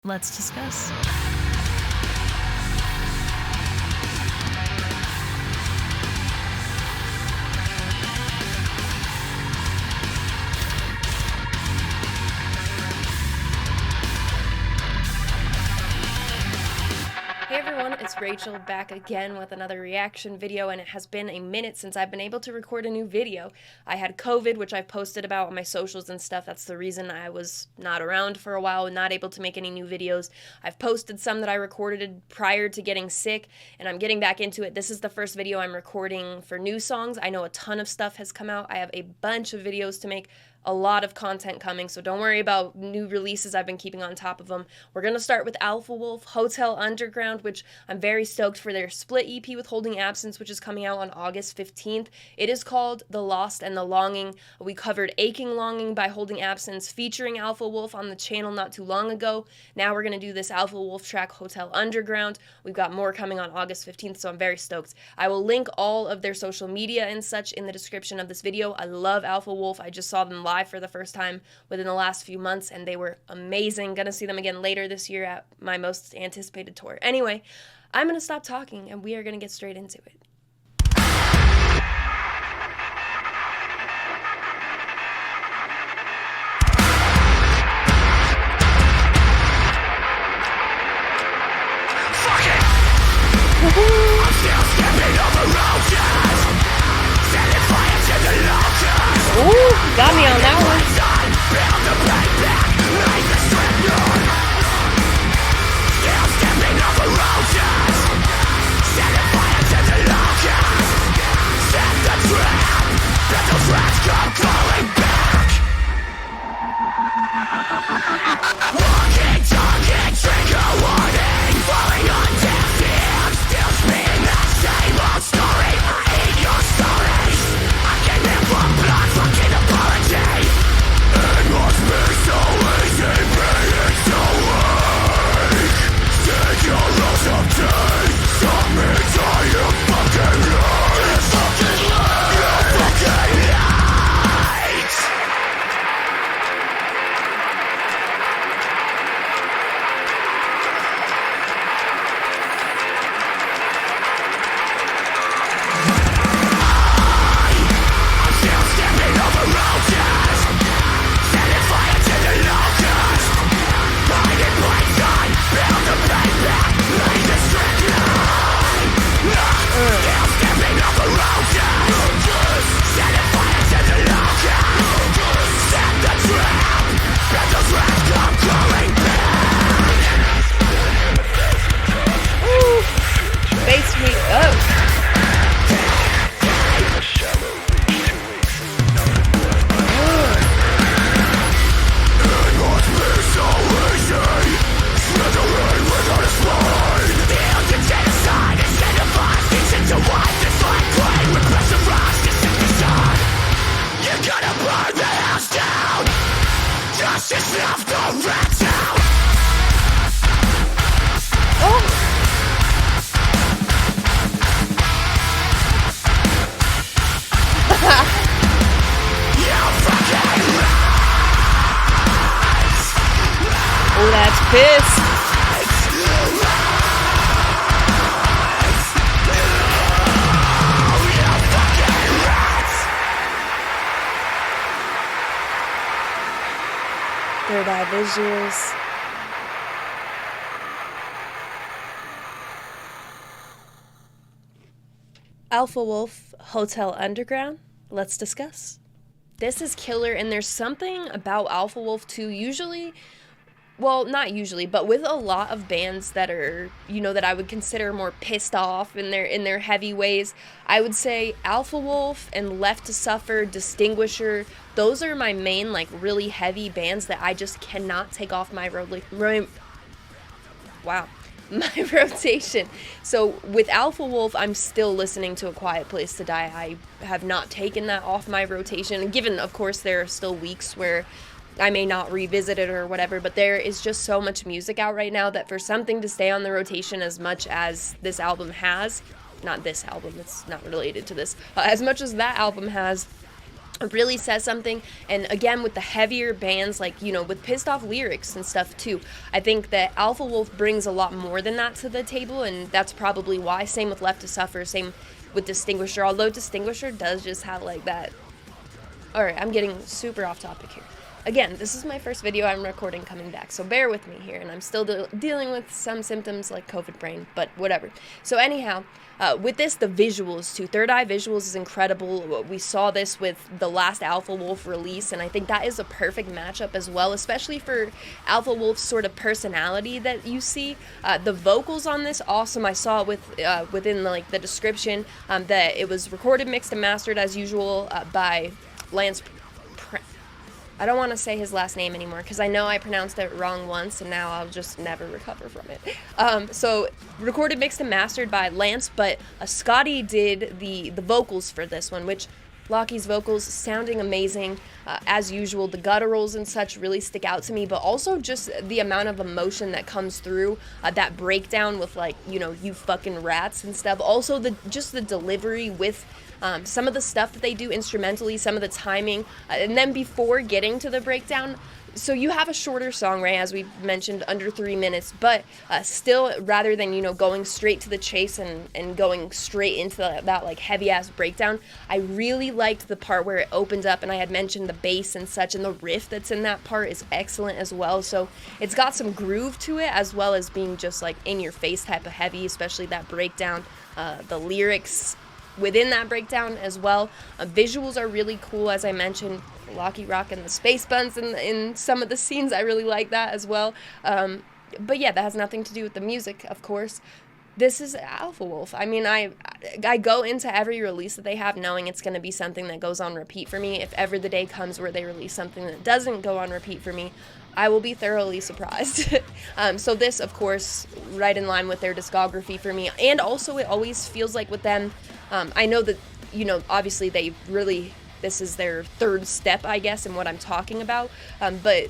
Let's discuss. Hey everyone, it's Rachel back again with another reaction video, and it has been a minute since I've been able to record a new video. I had COVID, which I've posted about on my socials and stuff. That's the reason I was not around for a while and not able to make any new videos. I've posted some that I recorded prior to getting sick, and I'm getting back into it. This is the first video I'm recording for new songs. I know a ton of stuff has come out. I have a bunch of videos to make. A lot of content coming, so don't worry about new releases. I've been keeping on top of them. We're going to start with Alpha Wolf, Hotel Underground, which I'm very stoked for their split EP with Holding Absence, which is coming out on August 15th. It is called The Lost and the Longing. We covered Aching Longing by Holding Absence featuring Alpha Wolf on the channel not too long ago. Now we're going to do this Alpha Wolf track, Hotel Underground. We've got more coming on August 15th, so I'm very stoked. I will link all of their social media and such in the description of this video. I love Alpha Wolf. I just saw them live for the first time within the last few months, and they were amazing. Gonna see them again later this year at my most anticipated tour. Anyway, I'm gonna stop talking and we are gonna get straight into it. I'm still stepping over roaches, setting fire to the locusts. Ooh, got me on that one. Build the pain back, make the strength known. Still stepping over roaches, setting fire to the locusts. Set the trap, let those rats come crawling back. Walking, talking, trigger warning, falling on deaf ears. Still spinning that same old story. I hate your stories. I came here for blood, fucking apology. It must be so easy being so weak. Take your rose of tea. Stop me till you fucking lie. You fucking lie. You fucking lie. I'm still stepping over roaches, setting fire to the locusts. Hide in plain sight, build the pain back, leave the strength line. Still stepping over roaches, setting fire to the locusts. Set the trap, let those rats come crawling back. Ooh, face me up. It must be so easy, slithering without a spine. Build your genocide instead of us. Into what this like clay with pressurized to set the sun. You gotta burn the house down, just to snuff the rats out. Oh, You fucking rats. oh, that's pissed. You fucking rats. Third eye visuals. Alpha Wolf, Hotel Underground. Let's discuss. This is killer, and there's something about Alpha Wolf too. Usually, well, not usually, but with a lot of bands that are, that I would consider more pissed off in their heavy ways, I would say Alpha Wolf and Left to Suffer, Distinguisher. Those are my main, like, really heavy bands that I just cannot take off my my rotation. So with Alpha Wolf, I'm still listening to A Quiet Place to Die. I have not taken that off my rotation, and given, of course, there are still weeks where I may not revisit it or whatever, but there is just so much music out right now that for something to stay on the rotation as much as this album has, not this album, it's not related to this, as much as that album has, It really says something. And again, with the heavier bands, like, you know, with pissed off lyrics and stuff too, I think that Alpha Wolf brings a lot more than that to the table, and that's probably why. Same with Left to Suffer, same with Distinguisher, although Distinguisher does just have like that. Alright, I'm getting super off topic here. Again, this is my first video I'm recording coming back, so bear with me here, and I'm still dealing with some symptoms like COVID brain, but whatever. So anyhow, with this, the visuals too. Third Eye visuals is incredible. We saw this with the last Alpha Wolf release, and I think that is a perfect matchup as well, especially for Alpha Wolf's sort of personality that you see. The vocals on this, awesome. I saw with within like the description that it was recorded, mixed, and mastered as usual by Lance. I don't want to say his last name anymore because I know I pronounced it wrong once and now I'll just never recover from it. So recorded, mixed, and mastered by Lance, but Scotty did the vocals for this one, which Lockie's vocals sounding amazing. As usual, the gutturals and such really stick out to me, but also just the amount of emotion that comes through that breakdown with, like, you know, you fucking rats and stuff. Also just the delivery with some of the stuff that they do instrumentally, some of the timing, and then before getting to the breakdown. So you have a shorter song, right, as we mentioned, under 3 minutes, but still, rather than, you know, going straight to the chase and going straight into that like heavy-ass breakdown, I really liked the part where it opened up, and I had mentioned the bass and such, and the riff that's in that part is excellent as well. So it's got some groove to it, as well as being just like in-your-face type of heavy, especially that breakdown, the lyrics within that breakdown as well. Visuals are really cool, as I mentioned. Lockie rocking the space buns in some of the scenes. I really like that as well. But yeah, that has nothing to do with the music, of course. This is Alpha Wolf. I mean, I go into every release that they have knowing it's going to be something that goes on repeat for me. If ever the day comes where they release something that doesn't go on repeat for me, I will be thoroughly surprised. So this, of course, right in line with their discography for me. And also, it always feels like with them, I know that, you know, obviously they really, this is their third step, I guess, in what I'm talking about. But,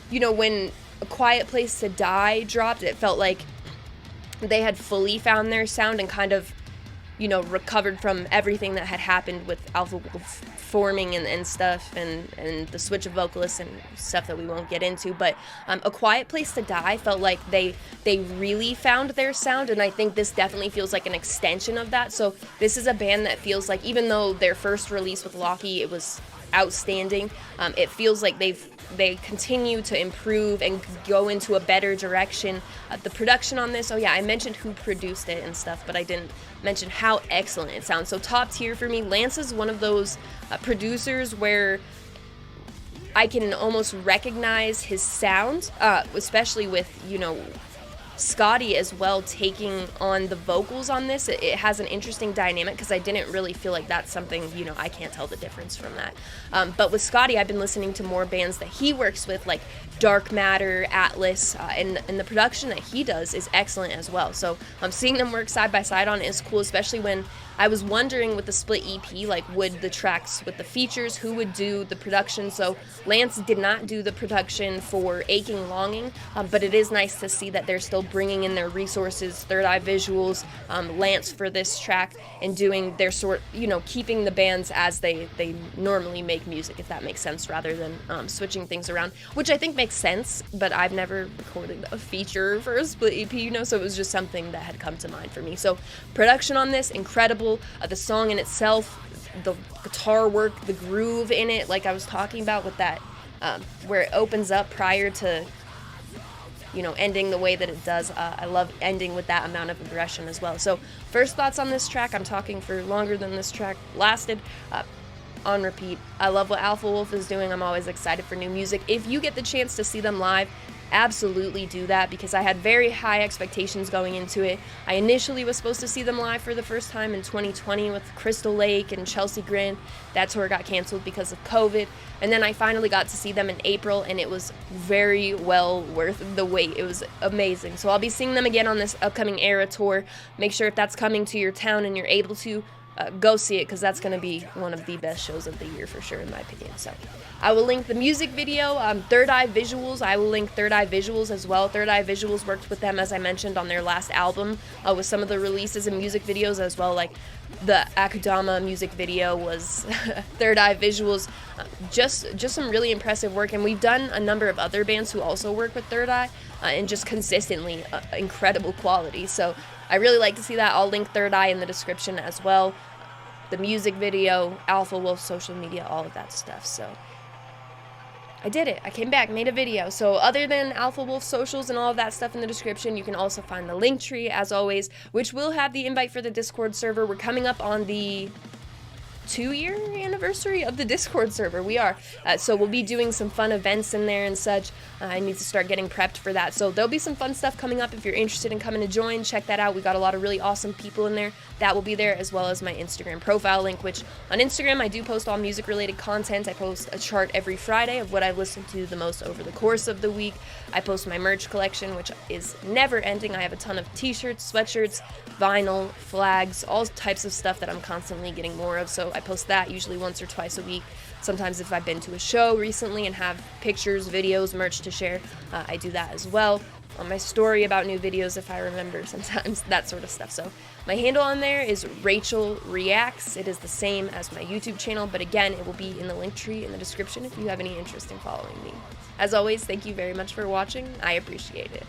you know, when A Quiet Place to Die dropped, it felt like they had fully found their sound and kind of, you know, recovered from everything that had happened with Alpha Wolf forming and stuff, and the switch of vocalists and stuff that we won't get into. But A Quiet Place to Die felt like they really found their sound, and I think this definitely feels like an extension of that. So this is a band that feels like, even though their first release with Lockie, it was outstanding, it feels like they continue to improve and go into a better direction. The production on this, oh yeah, I mentioned who produced it and stuff, but I didn't mention how excellent it sounds. So top tier for me. Lance is one of those producers where I can almost recognize his sound, especially with, you know, Scotty as well taking on the vocals on this. It has an interesting dynamic because I didn't really feel like that's something, you know, I can't tell the difference from that. But with Scotty, I've been listening to more bands that he works with, like Dark Matter, Atlas, and the production that he does is excellent as well. So seeing them work side by side on it is cool, especially when I was wondering with the split EP, like, would the tracks with the features, who would do the production? So Lance did not do the production for Aching Longing, but it is nice to see that they're still bringing in their resources, Third Eye Visuals, Lance for this track, and doing their sort, you know, keeping the bands as they normally make music, if that makes sense, rather than switching things around, which I think makes sense, but I've never recorded a feature for a split EP, you know, so it was just something that had come to mind for me. So production on this, incredible. The song in itself, the guitar work, the groove in it, like I was talking about with that, where it opens up prior to, you know, ending the way that it does. I love ending with that amount of aggression as well. So first thoughts on this track, I'm talking for longer than this track lasted, on repeat. I love what Alpha Wolf is doing. I'm always excited for new music. If you get the chance to see them live, absolutely do that, because I had very high expectations going into it. I initially was supposed to see them live for the first time in 2020 with Crystal Lake and Chelsea Grin. That tour got canceled because of COVID, and then I finally got to see them in April, and it was very well worth the wait. It was amazing. So I'll be seeing them again on this upcoming Era tour. Make sure if that's coming to your town and you're able to, go see it, because that's going to be one of the best shows of the year for sure, in my opinion. So I will link the music video, Third Eye Visuals. I will link Third Eye Visuals as well. Third Eye Visuals worked with them, as I mentioned, on their last album, with some of the releases and music videos as well, like the Akudama music video was Third Eye visuals, just some really impressive work. And we've done a number of other bands who also work with Third Eye, and just consistently incredible quality. So I really like to see that. I'll link Third Eye in the description as well. The music video, Alpha Wolf social media, all of that stuff. So I did it. I came back, made a video. So other than Alpha Wolf socials and all of that stuff in the description, you can also find the link tree, as always, which will have the invite for the Discord server. We're coming up on the 2-year anniversary of the Discord server. We are. So we'll be doing some fun events in there and such. I need to start getting prepped for that. So there'll be some fun stuff coming up. If you're interested in coming to join, check that out. We got a lot of really awesome people in there. That will be there, as well as my Instagram profile link, which on Instagram I do post all music related content. I post a chart every Friday of what I've listened to the most over the course of the week. I post my merch collection, which is never ending. I have a ton of t-shirts, sweatshirts, vinyl, flags, all types of stuff that I'm constantly getting more of. So I post that usually once or twice a week. Sometimes if I've been to a show recently and have pictures, videos, merch to share, I do that as well. On my story about new videos, if I remember, sometimes, that sort of stuff. So my handle on there is Rachel Reacts. It is the same as my YouTube channel, but again, it will be in the link tree in the description if you have any interest in following me. As always, thank you very much for watching. I appreciate it.